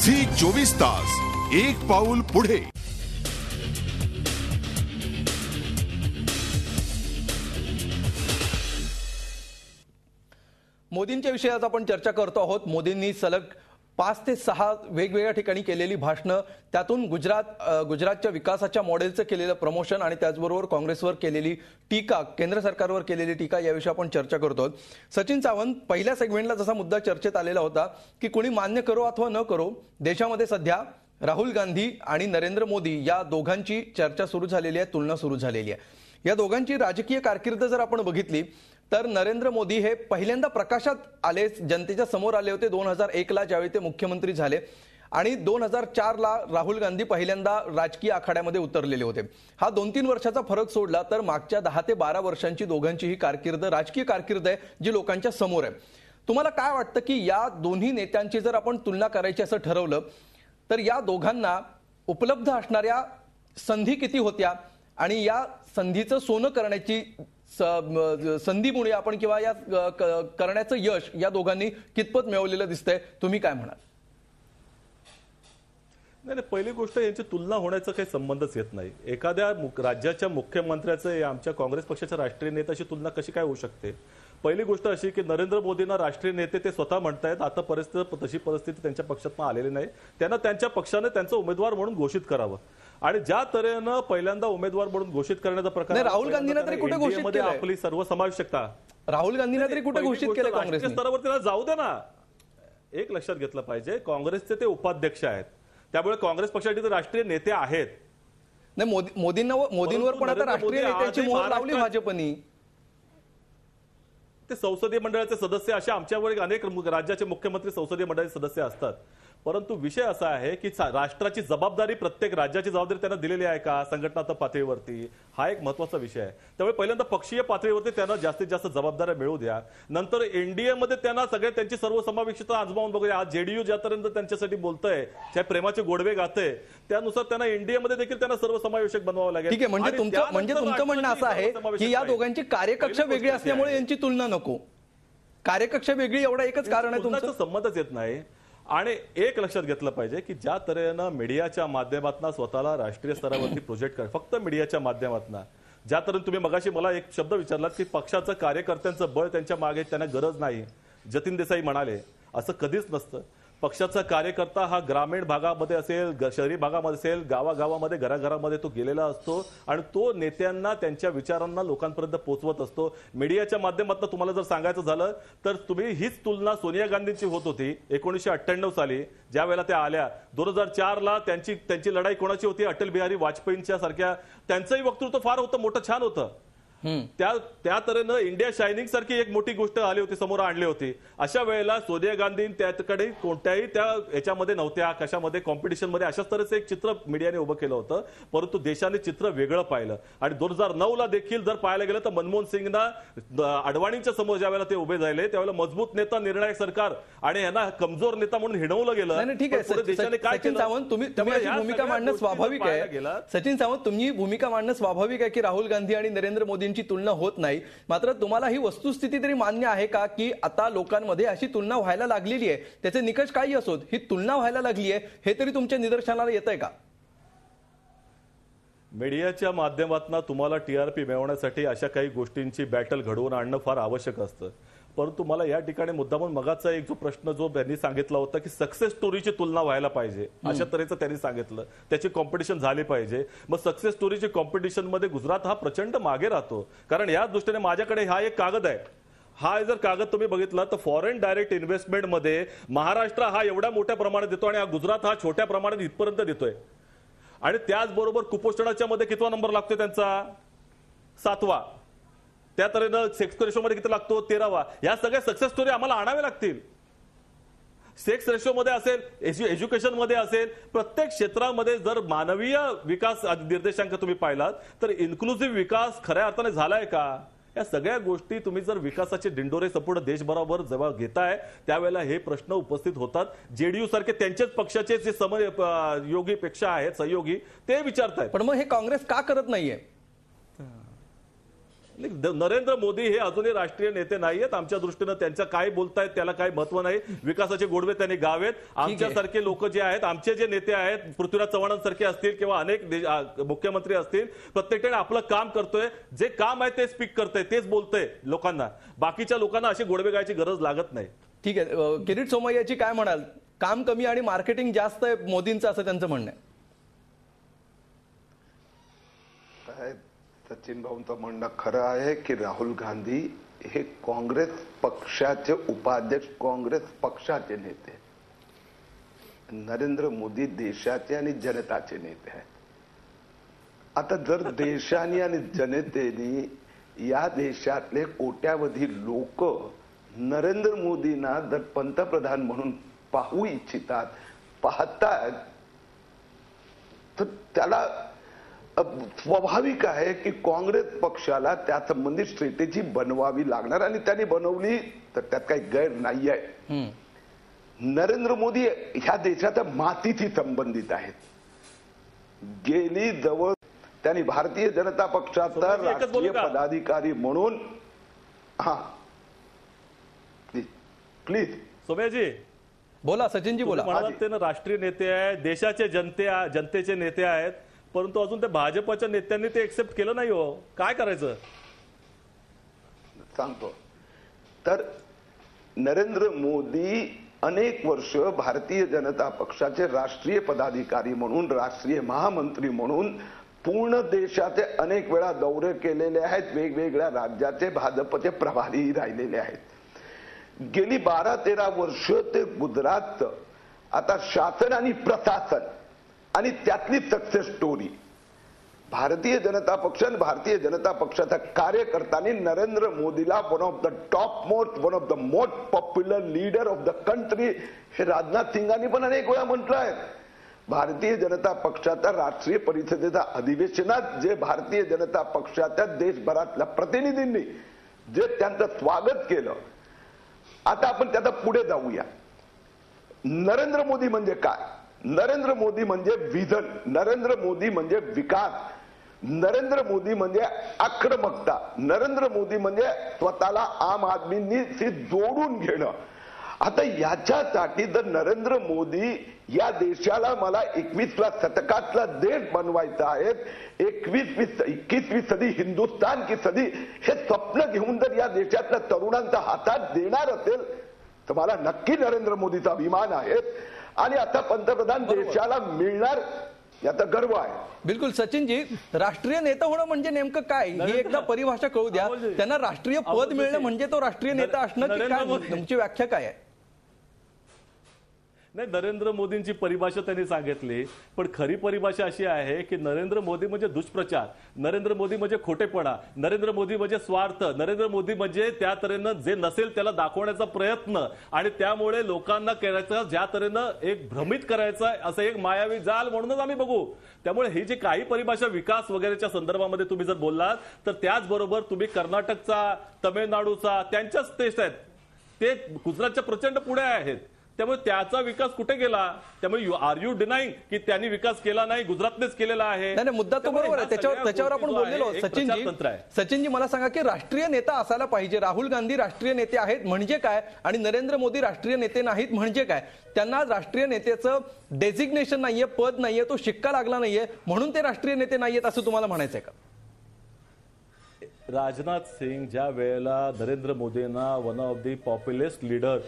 Zee 24 तास एक पाऊल पुढे। मोदींच्या विषयात आपण चर्चा करतो आहोत। मोदींनी सलग 5 ते 6 वेगवेगळ्या ठिकाणी केलेली भाषणं, त्यातून गुजरातच्या विकासाच्या मॉडेलचं केलेलं प्रमोशन आणि त्याचबरोबर काँग्रेसवर केलेली टीका, केंद्र सरकारवर केलेली टीका याविषयी आपण चर्चा करतो। सचिन सावंत, पहिल्या सेगमेंटला जसा मुद्दा चर्चेत आलेला होता की कोणी मान्य करो अथवा न करो, देशामध्ये सध्या राहुल गांधी आणि नरेंद्र मोदी या दोघांची चर्चा सुरू झालेली आहे, तुलना सुरू झालेली आहे। या दोघांची राजकीय कारकीर्द जर आपण बघितली तर नरेंद्र मोदी हे पहिल्यांदा प्रकाशात आले, जनतेच्या समोर आले होते 2001ला ज्यावेळी ते मुख्यमंत्री झाले, आणि 2004ला राहुल गांधी पहिल्यांदा राजकीय आखाड्यामध्ये उतरलेले होते। हा 2-3 वर्षाचा फरक सोडला तर मागच्या 10 ते 12 वर्षांची दोघांची ही कारकीर्द, राजकीय कारकीर्द आहे जी लोकांच्या समोर आहे। तुम्हाला काय वाटतं की या दोन्ही नेत्यांची जर आपण तुलना करायची असं ठरवलं तर या दोघांना उपलब्ध असणाऱ्या संधी किती होत्या, आणि या संधीचं सोनं करण्याची संधीमुळे आपण किंवा या करण्याचं यश या दोघांनी कितपत मिळवलेलं दिसतंय, तुम्ही काय म्हणाल? नाही, पहिली गोष्ट यांची तुलना होण्याचा काही संबंधच येत नाही। एखाद्या राज्याच्या मुख्यमंत्र्याचं आमच्या काँग्रेस पक्षाच्या राष्ट्रीय नेत्याशी तुलना कशी काय होऊ शकते? पहिली गोष्ट अशी की नरेंद्र मोदींना राष्ट्रीय नेते ते स्वतः म्हणतायत, आता तशी परिस्थिती त्यांच्या पक्षात आलेली नाही, त्यांना त्यांच्या पक्षाने त्यांचा उमेदवार म्हणून घोषित करावं। आणि ज्या तऱ्हेनं पहिल्यांदा उमेदवार म्हणून घोषित करण्याचा प्रकार, राहुल गांधींना तरी कुठे घोषित केलं? आपली सर्वसमावेशकता राहुल गांधींना तरी कुठे घोषित केलं? काँग्रेस स्तरावर जाऊ दे ना। एक लक्षात घेतलं पाहिजे, काँग्रेसचे ते उपाध्यक्ष आहेत, त्यामुळे काँग्रेस पक्षाचे राष्ट्रीय नेते आहेत। नाही, मोदींवर पण आता राष्ट्रीय नेत्याची मोहर लावली भाजपनी। ते संसदीय मंडळाचे सदस्य, असे आमच्यावर अनेक राज्याचे मुख्यमंत्री संसदीय मंडळाचे सदस्य असतात, परंतु विषय असा आहे की राष्ट्राची जबाबदारी, प्रत्येक राज्याची जबाबदारी त्यांना दिलेली आहे का संघटनात्मक पातळीवरती, हा एक महत्त्वाचा विषय आहे। त्यामुळे पहिल्यांदा पक्षीय पातळीवरती त्यांना जास्तीत जास्त जबाबदाऱ्या मिळू द्या, नंतर एनडीए मध्ये त्यांना सगळे त्यांची सर्वसमावेशकता आजमावून बघूया। आज जेडीयू ज्यापर्यंत त्यांच्यासाठी बोलतंय, त्या प्रेमाचे गोडवे गातंय, त्यानुसार त्यांना एनडीए मध्ये देखील त्यांना सर्वसमावेशक बनवावं लागेल। ठीक आहे, म्हणजे तुमचं म्हणणं असं आहे की या दोघांची कार्यकक्ष वेगळी असल्यामुळे यांची तुलना नको, कार्यकक्ष वेगळी, एवढा एकच कारण आहे तुमचं? संमतच येत नाही। आणि एक लक्षात घेतलं पाहिजे की ज्या तऱ्हेनं मीडियाच्या माध्यमातून स्वतःला राष्ट्रीय स्तरावरती प्रोजेक्ट कर, फक्त मीडियाच्या माध्यमातून, ज्या तऱ्हेने तुम्ही मगाशी मला एक शब्द विचारलात की पक्षाचं कार्यकर्त्यांचं बळ त्यांच्या मागे त्यांना गरज नाही, जतीन देसाई म्हणाले, असं कधीच नसतं। पक्षाचा कार्यकर्ता हा ग्रामीण भागामध्ये असेल, शहरी भागामध्ये असेल, गावागावामध्ये, घराघरामध्ये तो गेलेला असतो आणि तो नेत्यांना त्यांच्या विचारांना लोकांपर्यंत पोहोचवत असतो। मीडियाच्या माध्यमातून तुम्हाला जर सांगायचं झालं तर तुम्ही हीच तुलना सोनिया गांधींची होत होती 1998 साली, ज्या वेळेला त्या आल्या। 2004ला त्यांची लढाई कोणाची होती? अटल बिहारी वाजपेयींच्या सारख्या, त्यांचंही वक्तृत्व फार होतं, मोठं छान होतं। त्या तऱ्हेनं इंडिया शायनिंग सारखी एक मोठी गोष्ट आली होती, समोर आणली होती। अशा वेळेला सोनिया गांधी त्याकडे कोणत्याही त्या याच्यामध्ये नव्हत्या, कशामध्ये कॉम्पिटिशन मध्ये, अशाच तऱ्हेचं एक चित्र मीडियाने उभं केलं होतं, परंतु देशाने चित्र वेगळं पाहिलं। आणि 2009ला देखील जर पाहायला गेलं तर मनमोहन सिंगना अडवाणींच्या समोर ज्या वेळेला ते उभे झाले त्यावेळेला मजबूत नेता, निर्णायक सरकार, आणि यांना कमजोर नेता म्हणून हिणवलं गेलं। ठीक आहे देशाने काय केलं? सावंत, तुम्ही भूमिका मांडणं स्वाभाविक आहे। सचिन सावंत, तुम्ही भूमिका मांडणं स्वाभाविक आहे की राहुल गांधी आणि नरेंद्र मोदी ची तुलना होत नाही, मात्र तुम्हाला ही वस्तुस्थिती तरी मान्य आहे का की आता लोकांमध्ये अशी तुलना व्हायला लागलेली आहे, त्याचे निकष काही असोत, ही तुलना व्हायला लागली आहे, हे तरी तुमच्या निदर्शनाला येतंय का? मीडियाच्या माध्यमातून तुम्हाला टीआरपी मिळवण्यासाठी अशा काही गोष्टींची बॅटल घडवून आणणं फार आवश्यक असतं, परंतु मला या ठिकाणी मुद्दामून मगाचा एक जो प्रश्न जो त्यांनी सांगितला होता की सक्सेस स्टोरीची तुलना व्हायला पाहिजे, अशा तऱ्हेचं त्यांनी सांगितलं, त्याची कॉम्पिटिशन झाली पाहिजे। मग सक्सेस स्टोरीची कॉम्पिटिशन मध्ये गुजरात हा प्रचंड मागे राहतो, कारण या दृष्टीने माझ्याकडे हा एक कागद आहे, हा जर कागद तुम्ही बघितला तर फॉरेन डायरेक्ट इन्व्हेस्टमेंट मध्ये महाराष्ट्र हा एवढ्या मोठ्या प्रमाणात देतो आणि गुजरात हा छोट्या प्रमाणात इथपर्यंत देतोय। आणि त्याचबरोबर कुपोषणाच्या मध्ये कितवा नंबर लागतोय त्यांचा? 7वा। त्या तऱ्हेनं सेक्स रेशो मध्ये किती लागतो? 13वा। या सगळ्या सक्सेस स्टोरी आम्हाला आणावे लागतील। सेक्स रेशो मध्ये असेल, एज्युकेशन मध्ये असेल, प्रत्येक क्षेत्रामध्ये जर मानवीय विकास निर्देशांक तुम्ही पाहिलात तर इन्क्लुसिव्ह विकास खऱ्या अर्थाने झालाय का? या सगळ्या गोष्टी तुम्ही जर विकासाचे दिंडोरे संपूर्ण देशभरावर जेव्हा घेताय त्यावेळेला हे प्रश्न उपस्थित होतात। जेडीयू सारखे त्यांच्याच पक्षाचे जे सहयोगी पेक्षा आहेत, सहयोगी, ते विचारतायत, पण मग हे काँग्रेस का करत नाहीये? नरेंद्र मोदी हे अजूनही राष्ट्रीय नेते नाहीयेत आमच्या दृष्टीनं. त्यांचं काय बोलतायत त्याला काही महत्व नाही. विकासाचे गोडवे त्यांनी गावेत. आमच्यासारखे लोक जे आहेत, आमचे जे नेते आहेत, पृथ्वीराज चव्हाणांसारखे असतील किंवा अनेक मुख्यमंत्री असतील, प्रत्येकाने आपलं काम करतोय. जे काम आहे ते स्पीक करतंय, तेच बोलतंय लोकांना. बाकीच्या लोकांना अशी गोडवे गायची गरज लागत नाही. ठीक आहे, किरीट सोमय्याची काय म्हणाल? काम कमी आणि मार्केटिंग जास्त आहे मोदींचं, असं त्यांचं म्हणणं आहे. सचिन भाऊंचं म्हणणं खरं आहे की राहुल गांधी हे काँग्रेस पक्षाचे उपाध्यक्ष, काँग्रेस पक्षाचे नेते. नरेंद्र मोदी देशाचे आणि जनताचे नेते आहेत. आता जर देशाने आणि जनतेने या देशातले कोट्यावधी लोक नरेंद्र मोदींना जर पंतप्रधान म्हणून पाहू इच्छितात, पाहतात, तर त्याला स्वाभाविक आहे की काँग्रेस पक्षाला त्या संबंधित स्ट्रॅटेजी बनवावी लागणार आणि त्यांनी बनवली तर त्यात काही गैर नाही आहे. नरेंद्र मोदी ह्या देशाच्या मातीशी संबंधित आहेत. गेली जवळ त्यांनी भारतीय जनता पक्षाचा राष्ट्रीय पदाधिकारी म्हणून प्लीज सोमयाजी बोला. सचिनजी बोला. म्हणालात ते राष्ट्रीय नेते आहेत, देशाचे जनतेचे नेते आहेत, परंतु अजून ते भाजपच्या नेत्यांनी ते एक्सेप्ट केलं नाही. हो, काय करायचं सांगतो. तर नरेंद्र मोदी अनेक वर्ष भारतीय जनता पक्षाचे राष्ट्रीय पदाधिकारी म्हणून, राष्ट्रीय महामंत्री म्हणून पूर्ण देशाचे अनेक वेळा दौरे केलेले आहेत. वेगवेगळ्या राज्याचे भाजपचे प्रभारी राहिलेले आहेत. गेली 12-13 वर्ष ते गुजरातचं आता शासन आणि प्रशासन आणि त्यातली सक्सेस स्टोरी. भारतीय जनता पक्ष आणि भारतीय जनता पक्षाच्या कार्यकर्त्यांनी नरेंद्र मोदीला one of the top most, one of the most popular leader of the country हे राजनाथ सिंगांनी पण अनेक वेळा म्हटलं आहे. भारतीय जनता पक्षाच्या राष्ट्रीय परिषदेच्या अधिवेशनात जे भारतीय जनता पक्षाच्या देशभरातल्या प्रतिनिधींनी जे त्यांचं स्वागत केलं, आता आपण त्याचा पुढे जाऊया. नरेंद्र मोदी म्हणजे काय? नरेंद्र मोदी म्हणजे विजन, नरेंद्र मोदी म्हणजे विकास, नरेंद्र मोदी म्हणजे आक्रमकता, नरेंद्र मोदी म्हणजे स्वतःला आम आदमींनी जोडून घेणं. आता याच्यासाठी जर नरेंद्र मोदी या देशाला मला 21व्या शतकातला देश बनवायचा आहे, 21वी सदी हिंदुस्तान की सदी हे स्वप्न घेऊन जर या देशातल्या तरुणांच्या हातात देणार असेल तर मला नक्की नरेंद्र मोदीचा अभिमान आहे आणि आता पंतप्रधान देशाला मिळणार याचा गर्व आहे. बिलकुल. सचिनजी, राष्ट्रीय नेता होणं म्हणजे नेमकं काय ही एकदा परिभाषा कळू द्या. त्यांना राष्ट्रीय पद मिळणं म्हणजे तो राष्ट्रीय नेता असणं की काय? तुमची व्याख्या काय आहे? नाही, नरेंद्र मोदींची परिभाषा त्यांनी सांगितली, पण खरी परिभाषा अशी आहे की नरेंद्र मोदी म्हणजे दुष्प्रचार, नरेंद्र मोदी म्हणजे खोटेपणा, नरेंद्र मोदी म्हणजे स्वार्थ, नरेंद्र मोदी म्हणजे त्या तऱ्हेनं जे नसेल त्याला दाखवण्याचा प्रयत्न आणि त्यामुळे लोकांना करायचं ज्या तऱ्हेनं एक भ्रमित करायचं असं एक मायावी जाल म्हणूनच आम्ही बघू. त्यामुळे ही जी काही परिभाषा विकास वगैरेच्या संदर्भामध्ये तुम्ही जर बोललात तर त्याचबरोबर तुम्ही कर्नाटकचा, तमिळनाडूचा त्यांच्याच टेस्ट आहेत, ते गुजरातच्या प्रचंड पुढे आहेत. त्यामुळे त्याचा विकास कुठे गेला? त्यामुळे आर यू डिनाईंग की त्यांनी विकास केला नाही, गुजरातनेच केलेला आहे? नाही, मुद्दा तो बरोबर आहे, त्याच्यावर आपण बोललेलो. सचिनजी मला सांगा की राष्ट्रीय नेता असायला पाहिजे. राहुल गांधी राष्ट्रीय नेते आहेत म्हणजे काय आणि नरेंद्र मोदी राष्ट्रीय नेते नाहीत म्हणजे काय? त्यांना राष्ट्रीय नेत्याचं डेझिग्नेशन नाहीये, पद नाहीये, तो शिक्का लागला नाहीये म्हणून ते राष्ट्रीय नेते नाहीयेत असं तुम्हाला म्हणायचंय का? राजनाथ सिंग ज्या वेळेला नरेंद्र मोदींना वन ऑफ द पॉप्युलरेस्ट लीडर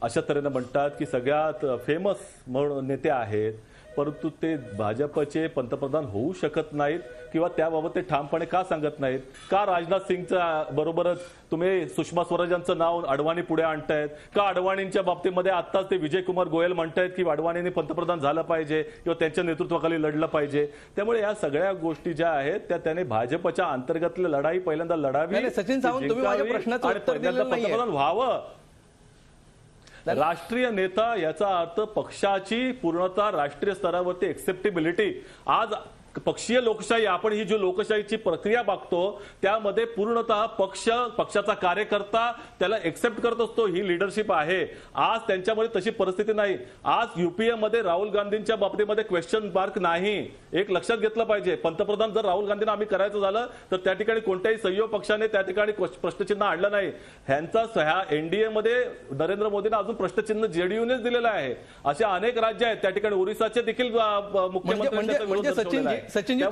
अशा तऱ्हेनं म्हणतात की सगळ्यात फेमस नेते आहेत, परंतु ते भाजपचे पंतप्रधान होऊ शकत नाहीत किंवा त्याबाबत ते ठामपणे का सांगत नाहीत? का राजनाथ सिंगच्या बरोबरच तुम्ही सुषमा स्वराजांचं नाव अडवाणी पुढे आणतायत? का अडवाणींच्या बाबतीमध्ये आत्ताच ते विजय कुमार गोयल म्हणतायत की अडवाणींनी पंतप्रधान झालं पाहिजे किंवा त्यांच्या नेतृत्वाखाली लढलं पाहिजे? त्यामुळे या सगळ्या गोष्टी ज्या आहेत त्या त्याने भाजपच्या अंतर्गतल्या लढाई पहिल्यांदा लढावी. सचिन सावंत, तुम्ही माझ्या प्रश्नाचं उत्तर दिलेलं नाहीये. पंतप्रधान व्हावं. राष्ट्रीय नेता याचा अर्थ पक्षाची पूर्णतः राष्ट्रीय स्तरावरती एक्सेप्टेबिलिटी. आज पक्षीय लोकशाही, आपण ही जी लोकशाहीची प्रक्रिया बघतो त्यामध्ये पूर्णतः पक्षाचा कार्यकर्ता त्याला एक्सेप्ट करत असतो, ही लीडरशिप आहे. आज त्यांच्यामध्ये तशी परिस्थिती नाही. आज युपीए मध्ये राहुल गांधींच्या बाबतीमध्ये क्वेश्चन मार्क नाही. एक लक्षात घेतलं पाहिजे, पंतप्रधान जर राहुल गांधींना आम्ही करायचं झालं तर त्या ठिकाणी कोणत्याही सहयोग पक्षाने त्या ठिकाणी प्रश्नचिन्ह आणलं नाही. ह्यांचा एनडीए मध्ये नरेंद्र मोदींना अजून प्रश्नचिन्ह जेडीयूनेच दिलेलं आहे. अशा अनेक राज्य आहेत, त्या ठिकाणी ओरिसाचे देखील मुख्यमंत्री सचिनजी,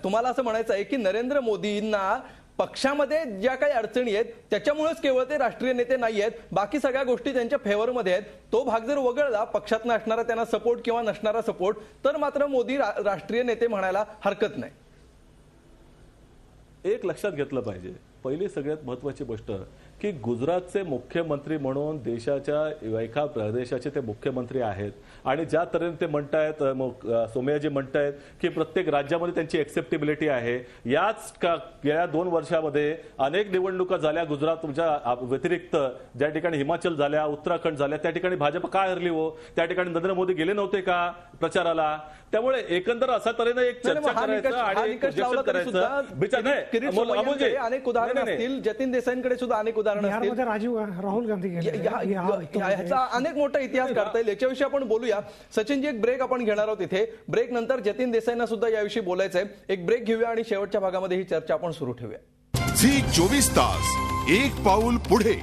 तुम्हाला असं म्हणायचं आहे की नरेंद्र मोदींना पक्षामध्ये ज्या काही अडचणी आहेत त्याच्यामुळेच केवळ ते राष्ट्रीय नेते नाही आहेत, बाकी सगळ्या गोष्टी त्यांच्या फेवरमध्ये आहेत. तो भाग जर वगळला, पक्षातनं असणारा त्यांना सपोर्ट किंवा नसणारा सपोर्ट, तर मात्र मोदी राष्ट्रीय नेते म्हणायला हरकत नाही. एक लक्षात घेतलं पाहिजे, पहिली सगळ्यात महत्वाची गोष्ट की गुजरातचे मुख्यमंत्री म्हणून देशाच्या एका प्रदेशाचे ते मुख्यमंत्री आहेत आणि ज्या तऱ्हेने ते म्हणतायत, सोमयाजी म्हणतायत की प्रत्येक राज्यामध्ये त्यांची एक्सेप्टेबिलिटी आहे. याच गेल्या 2 वर्षामध्ये अनेक निवडणुका झाल्या गुजरातच्या व्यतिरिक्त, ज्या ठिकाणी हिमाचल झाल्या, उत्तराखंड झाल्या, त्या ठिकाणी भाजप का हरली हो? त्या ठिकाणी नरेंद्र मोदी गेले नव्हते का प्रचाराला? त्यामुळे एकंदर असा तऱ्हेने एक चर्चा करायचं आणि अनेक उदाहरणं असतील, जतीन देसाईंकडे सुद्धा अनेक उदाहरणं असतील, राहुल गांधी ह्याचा अनेक मोठा इतिहास काढता येईल. याच्याविषयी आपण बोलूया. सचिनजी, एक ब्रेक आपण घेणार आहोत इथे. ब्रेक नंतर जतीन देसाईंना सुद्धा याविषयी बोलायचं आहे. एक ब्रेक घेऊया आणि शेवटच्या भागामध्ये ही चर्चा आपण सुरू ठेवूया. झी 24 तास, एक पाऊल पुढे.